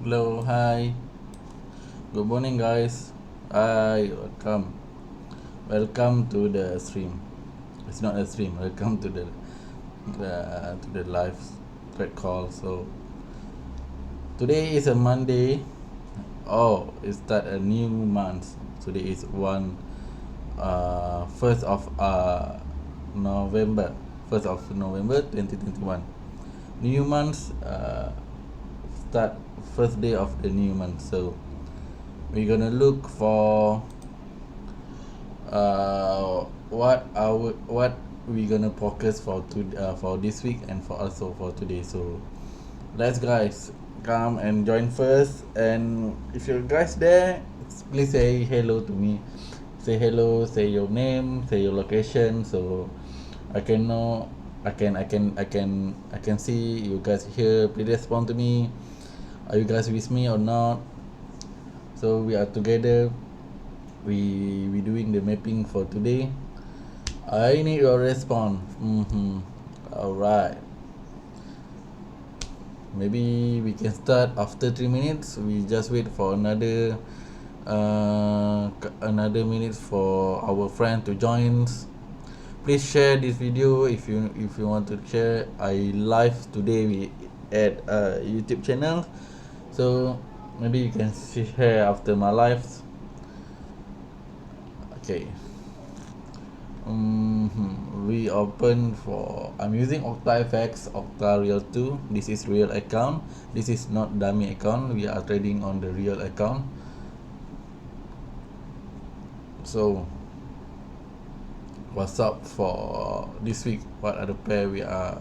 Hello, hi. Good morning, guys. Hi, welcome to the stream. It's not a stream. Welcome to the live thread call. So today is a Monday. Oh, it's start a new month. Today is first of November. 2021. New month. Start first day of the new month. So we're gonna look for what we gonna focus for this week and for also for today. So let's guys come and join first, and if you guys there, please say hello to me. Say hello, say your name, say your location, so I can know. I can see you guys here. Please respond to me. Are you guys with me or not? So we are together. We doing the mapping for today. I need your response. All right. Maybe we can start after 3 minutes. We just wait for another minute for our friend to join. Please share this video if you want to share. I live today at YouTube channel, so maybe you can share after my live. Okay. We open for, I'm using OctaFX, Real 2. This is real account. This is not dummy account. We are trading on the real account. So what's up for this week? What are the pair we are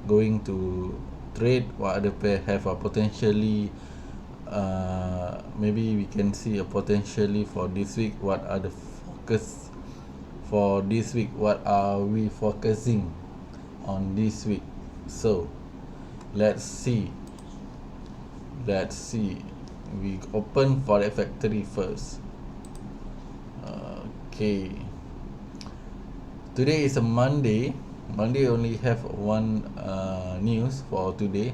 going to trade? What are the pair have a potentially maybe we can see a potentially for this week? What are the focus for this week? What are we focusing on this week? So let's see. We open for the factory first. Okay, today is a Monday. Monday only have one news for today.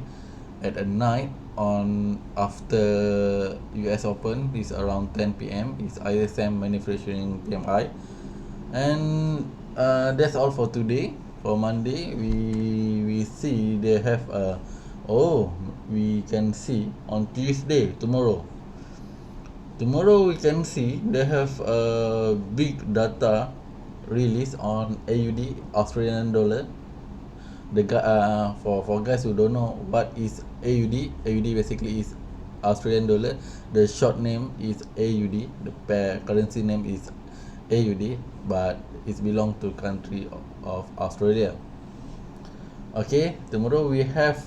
At a night on after US Open is around 10 p.m. is ISM manufacturing PMI, and that's all for today. For Monday, we see they have we can see on Tuesday, tomorrow we can see they have a big data release on AUD, Australian dollar. The for guys who don't know what is AUD basically is Australian dollar. The short name is AUD. The pair currency name is AUD, but it belong to country of Australia. Okay, tomorrow we have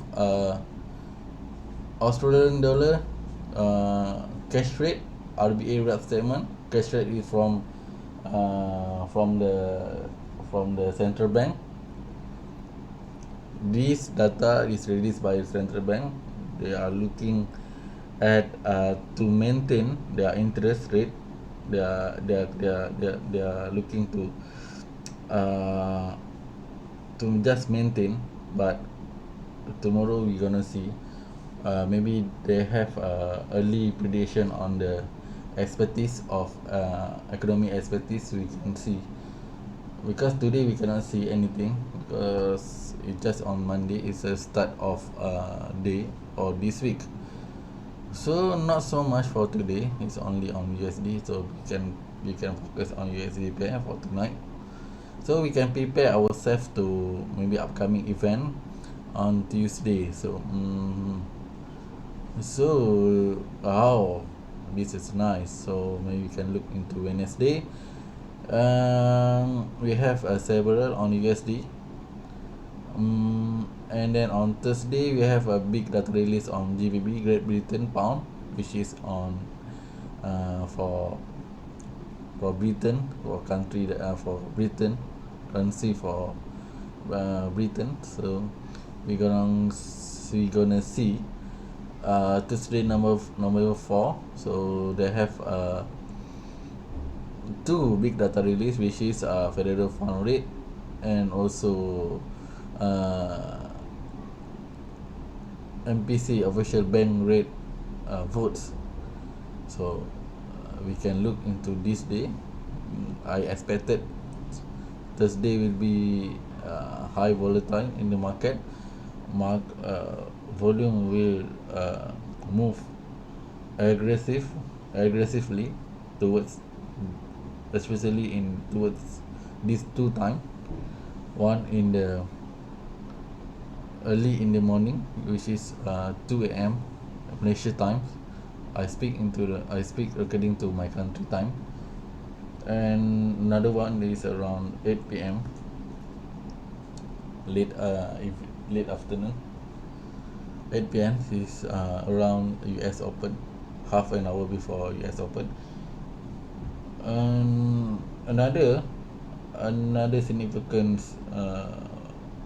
Australian dollar cash rate, RBA rate statement. Cash rate is from the central bank. This data is released by the central bank. They are looking at to maintain their interest rate. They are looking to just maintain, but tomorrow we're gonna see. Maybe they have early prediction on the expertise of economic expertise. We can see, because today we cannot see anything because it's just on Monday. It's a start of day or this week, so not so much for today. It's only on USD, so we can focus on USD pair for tonight, so we can prepare ourselves to maybe upcoming event on Tuesday. So this is nice. So maybe we can look into Wednesday. We have several on USD, and then on Thursday we have a big data release on GBP, Great Britain pound, which is on for Britain, for country for Britain, currency for Britain. So we're gonna see Thursday number 4. So they have two big data release, which is federal fund rate and also MPC official bank rate votes. So we can look into this day. I expected Thursday will be high volatile in the market. Volume will move aggressively towards, especially in towards these two time. One in the early in the morning, which is 2 a.m. Malaysia time. I speak according to my country time. And another one is around 8 p.m. late afternoon. 8 p.m. is around US Open, half an hour before US Open. Another significant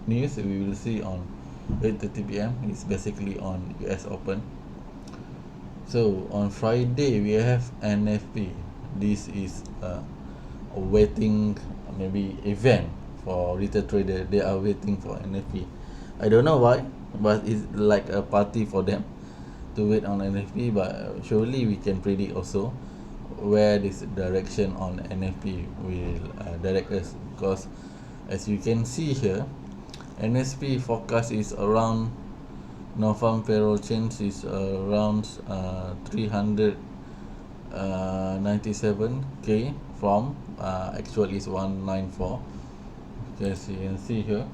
news we will see on 8:30 p.m. is basically on US Open. So on Friday we have NFP. This is a waiting maybe event for retail trader. They are waiting for NFP. I don't know why, but it's like a party for them to wait on NFP. But surely we can predict also where this direction on NFP will direct us, because as you can see here, NSP forecast is around non-farm payroll change is around 397k from actual is 194. As you can see here,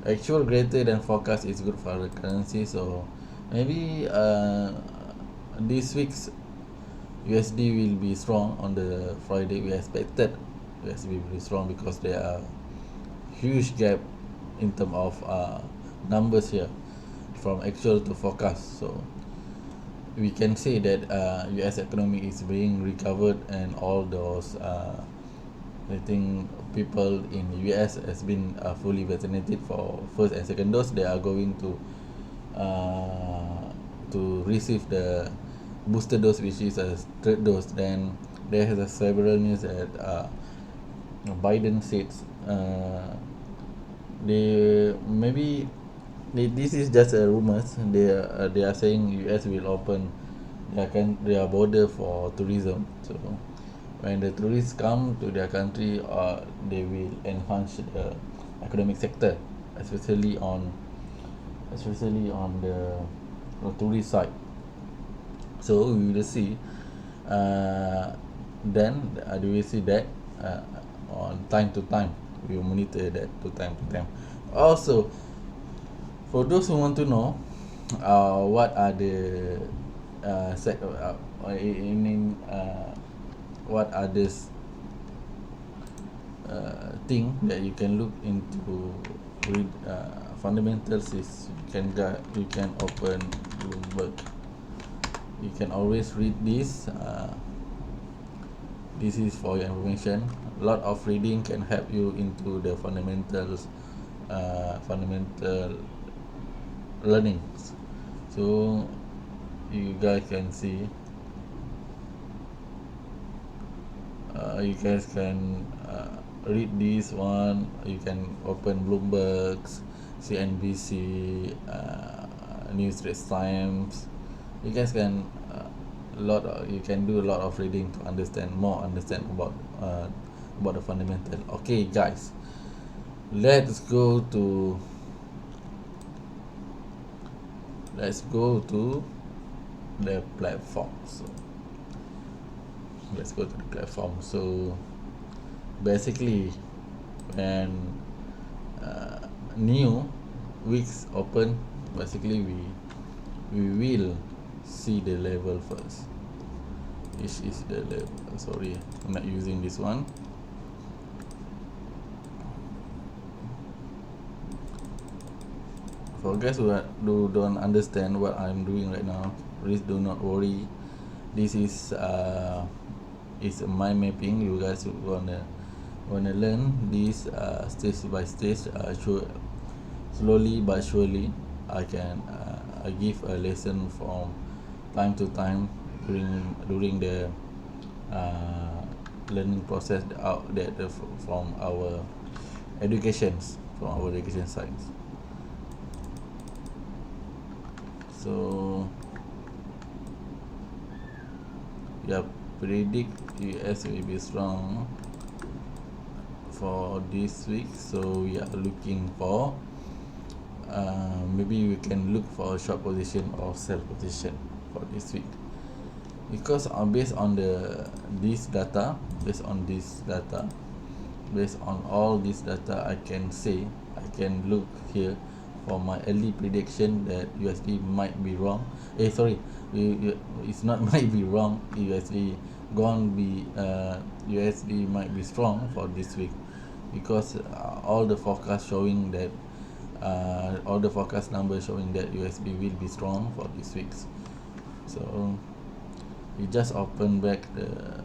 actual greater than forecast is good for the currency. So maybe this week's USD will be strong on the Friday. We expected USD will be strong because there are huge gap in terms of numbers here from actual to forecast. So we can say that US economy is being recovered, and all those I think people in US has been fully vaccinated for first and second dose. They are going to receive the booster dose, which is a third dose. Then there has several news that Biden says this is just a rumors. They are saying US will open their border for tourism. So when the tourists come to their country, they will enhance the economic sector, especially on the tourist side. So we will see. Then we will see that on time to time. We will monitor that to time to time. Also, for those who want to know what are the what are this thing that you can look into read fundamentals, is you can open Bloomberg. You can always read this. This is for your information. A lot of reading can help you into the fundamental learnings. So you guys can see, you guys can read this one. You can open Bloomberg's, CNBC, News Straits Times. You guys can you can do a lot of reading to understand about the fundamental. Okay guys, let's go to the platform. So let's go to the platform. So basically, when new weeks open, basically we will see the level first. This is the level. Sorry, I'm not using this one. For guys who don't understand what I'm doing right now, please do not worry. This is mind mapping. You guys wanna learn this stage by stage. Slowly but surely, I give a lesson from time to time during the learning process from our education sides. So yeah, predict US will be strong for this week, so we are looking for maybe we can look for a short position or sell position for this week, because based on this data, based on all this data, I can look here for my early prediction that USD might be wrong. It's not might be wrong. USD might be strong for this week, because all the forecast showing that all the forecast numbers showing that USD will be strong for this week. So we just open back the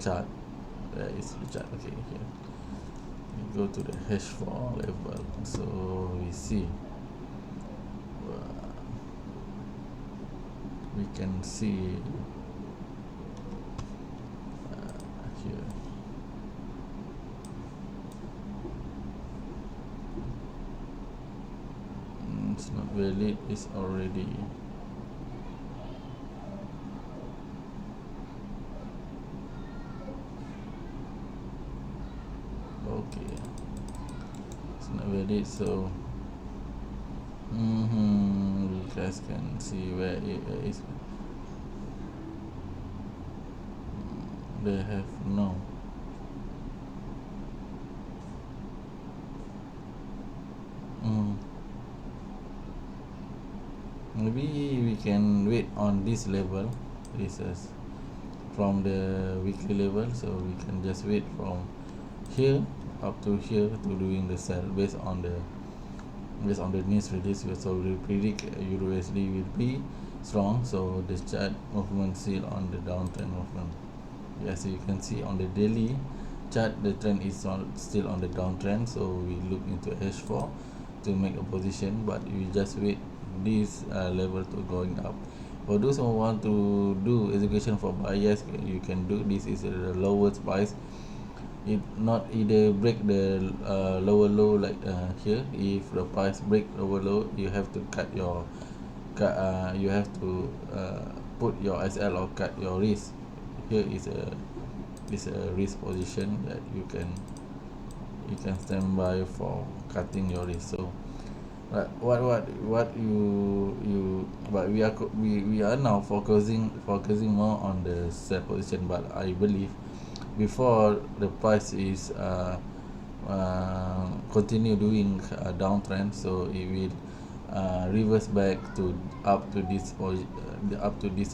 chart. There is the chart. Okay, here we go to the H4 level, so we see we can see here it's not valid, it's already okay, it's not valid. So you guys can see where it is. They have no maybe we can wait on this level. This is from the weekly level, so we can just wait from here up to here to doing the sell based on the news release. So we predict USD will be strong, so the chart movement still on the downtrend movement. As you can see on the daily chart, the trend is still on the downtrend, so we look into H4 to make a position, but we just wait this level to going up. For those who want to do execution for buyers, you can do this. Is the lowest price. It not either break the lower low like here. If the price break lower low, you have to you have to put your SL or cut your risk. Here is a risk position that you can stand by for cutting your risk. So what you but we are now focusing more on the sell position, but I believe before the price is continue doing a downtrend, so it will reverse back to up to this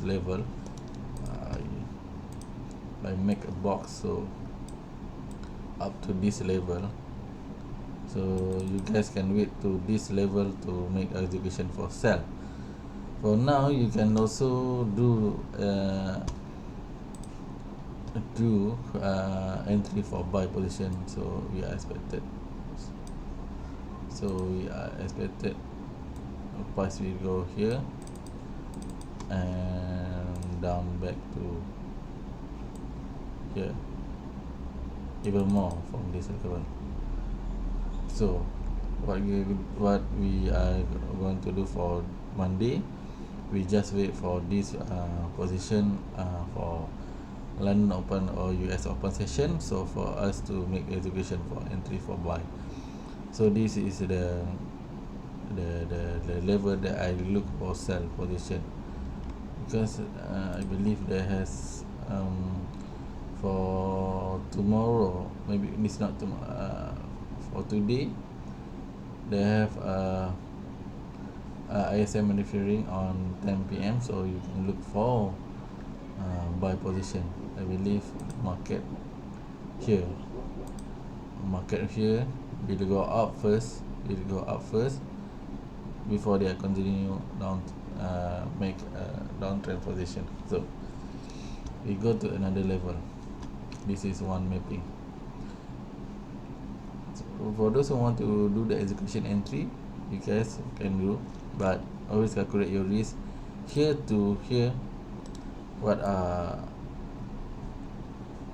level. I make a box, so up to this level, so you guys can wait to this level to make execution for sell. For now, you can also do entry for buy position. So we are expected the price will go here and down back to here, even more from this level. So what we are going to do for Monday, we just wait for this position for London Open or US Open session, so for us to make execution for entry for buy. So this is the level that I look for sell position, because I believe there has for tomorrow, maybe it's not tomorrow, for today they have ISM manufacturing on 10 p.m, so you can look for buy position. I believe market here will go up first before they continue down, make a downtrend position. So we go to another level. This is one mapping. So for those who want to do the execution entry, you guys can do, but always calculate your risk. Here to here, what are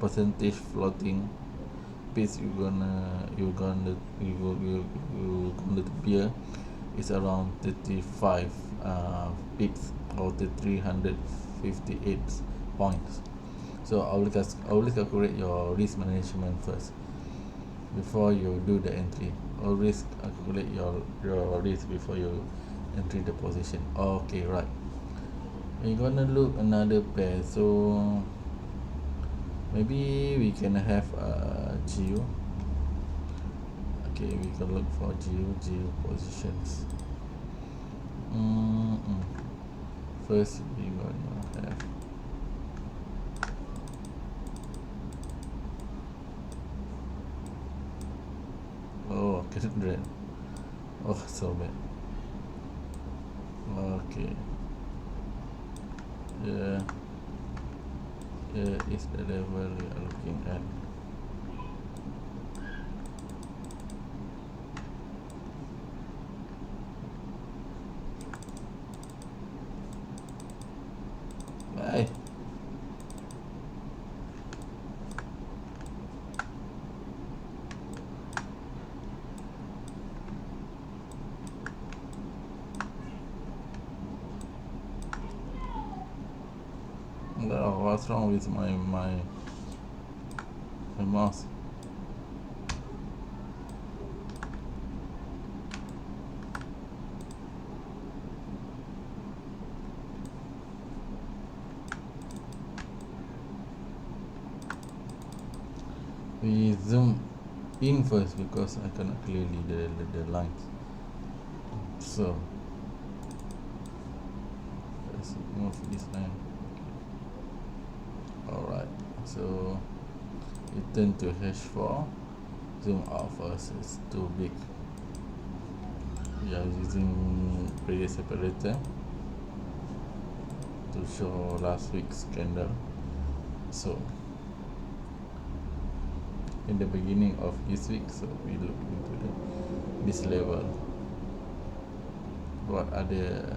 percentage floating piece you gonna bear is around 35 pips or 358 points. So always calculate your risk management first before you do the entry. Always calculate your risk before you entry the position. Okay, right. We're gonna look another pair. So maybe we can have GU. Okay, we can look for GU positions. First, we gonna have keren. Oh, so bad. Okay. Yeah. Here is the level we are looking at. Bye. No, what's wrong with my mouse? We zoom in first because I cannot clearly the lines. So let's move this line. Alright, so we turn to H4, zoom out first, it's too big. We are using previous separator to show last week's candle. So in the beginning of this week, so we look into this level. What are the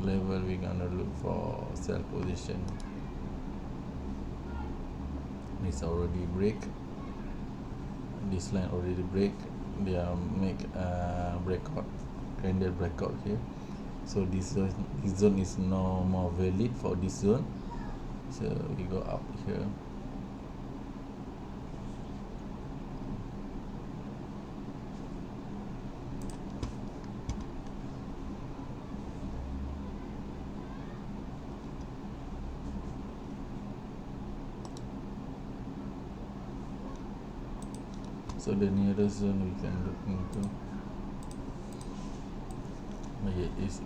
level we're gonna look for sell position? This already break, this line already break, they are make a breakout, candle breakout here. So this zone is no more valid for this zone, so we go up here. So the nearest zone we can look into is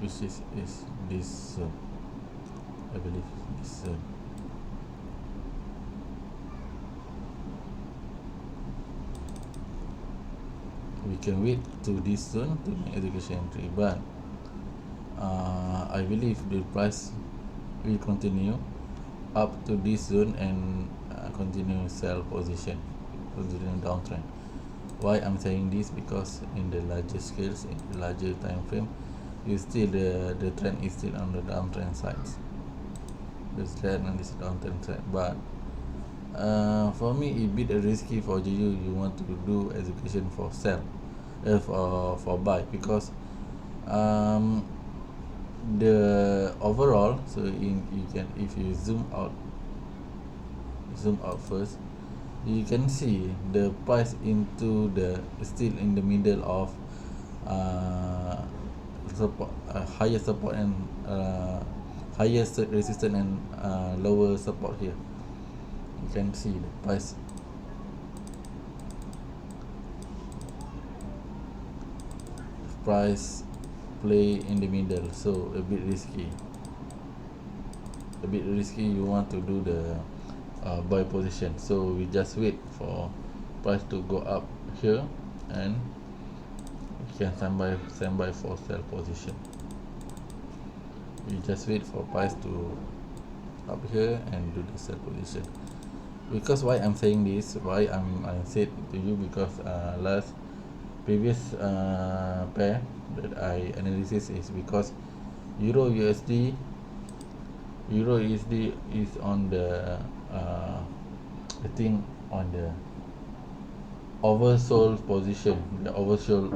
this zone. I believe this zone. We can wait to this zone to make education entry, but I believe the price will continue up to this zone and continue sell position, continue downtrend. Why I'm saying this? Because in the larger scales, in the larger time frame, you still the trend is still on the downtrend sides. This trend on this downtrend side, but for me it bit risky for you. You want to do execution for sell, for buy, because the overall. So you can, if you zoom out first, you can see the price into the still in the middle of support, higher support and highest resistance and lower support here. You can see the price play in the middle, so a bit risky. You want to do the buy position, so we just wait for price to go up here and we can stand by for sell position. We just wait for price to up here and do the sell position. Because why I'm saying this, why I said to you, because previous pair that I analysis is because Euro USD is on the I think on the oversold position, the oversold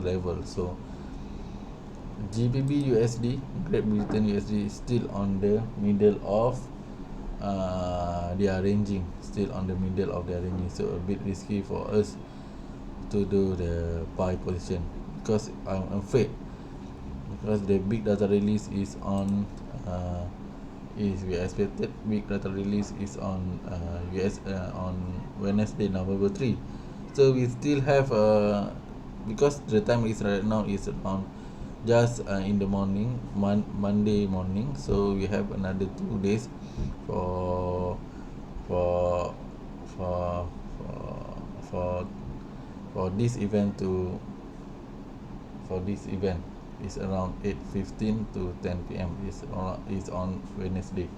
level. So GBP USD, Great Britain USD is still on the middle of their ranging, still on the middle of their ranging, so a bit risky for us to do the buy position, because I'm afraid, because the big data release is on is we expected big data release is on on Wednesday, November 3. So we still have because the time is right now is around just in the morning, Monday morning, so we have another 2 days for for for for for this event to for this event is around 8:15 to 10 p.m. is on Wednesday.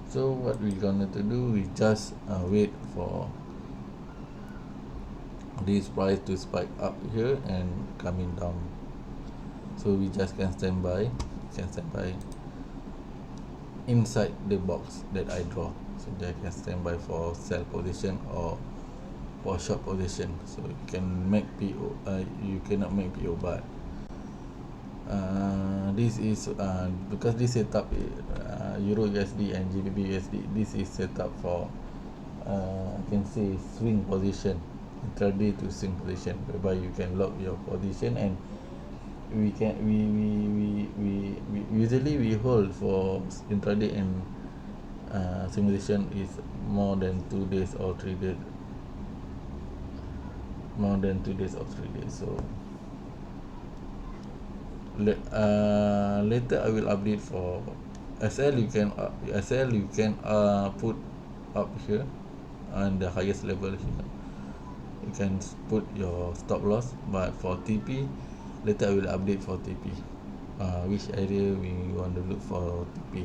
So what we gonna to do, we just wait for this price to spike up here and coming down, so we just can stand by inside the box that I draw, so I can stand by for sell position or for short position. So you can make PO, you cannot make PO, but this is because this setup Euro USD and GBP USD, this is set up for I can say swing position, intraday to swing position, whereby you can lock your position, and we usually we hold for intraday and swing position is more than 2 days or 3 days, so later I will update for SL. You can put up here on the highest level here, you can put your stop loss, but for TP later I will update for TP which area we want to look for TP,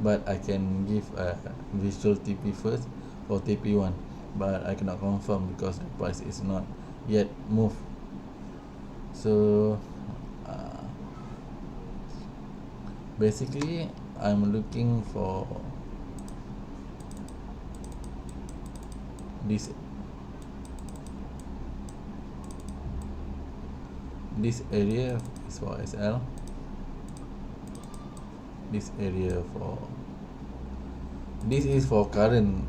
but I can give a visual TP first for TP1, but I cannot confirm because the price is not yet moved. So basically I'm looking for this area is for SL, this area for this is for current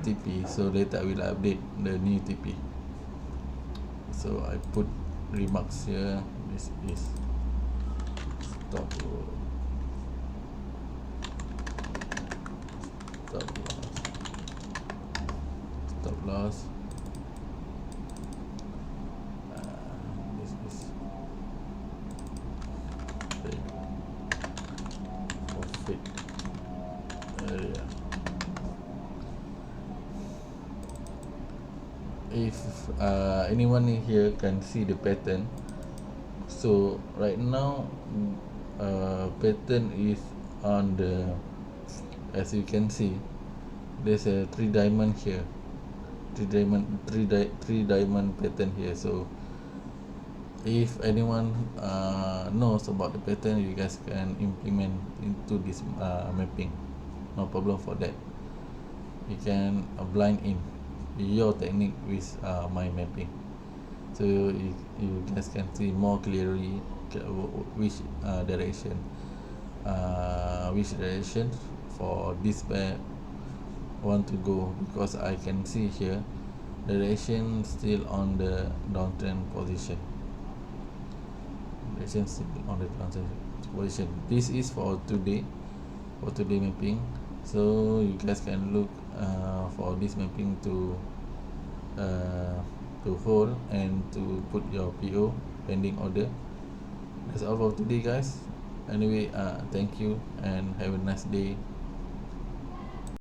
TP, so later I will update the new TP. So I put remarks here. This is stop loss. This is the profit area. If anyone in here can see the pattern, so right now pattern is on the, as you can see, there's a three diamond here, three diamond pattern here. So if anyone knows about the pattern, you guys can implement into this mapping, no problem for that. You can blind in your technique with my mapping, so you guys can see more clearly which direction for this pair want to go, because I can see here direction still on the downtrend position. This is for today mapping, so you guys can look for this mapping to hold and to put your PO pending order. That's all for today, guys. Anyway, thank you and have a nice day.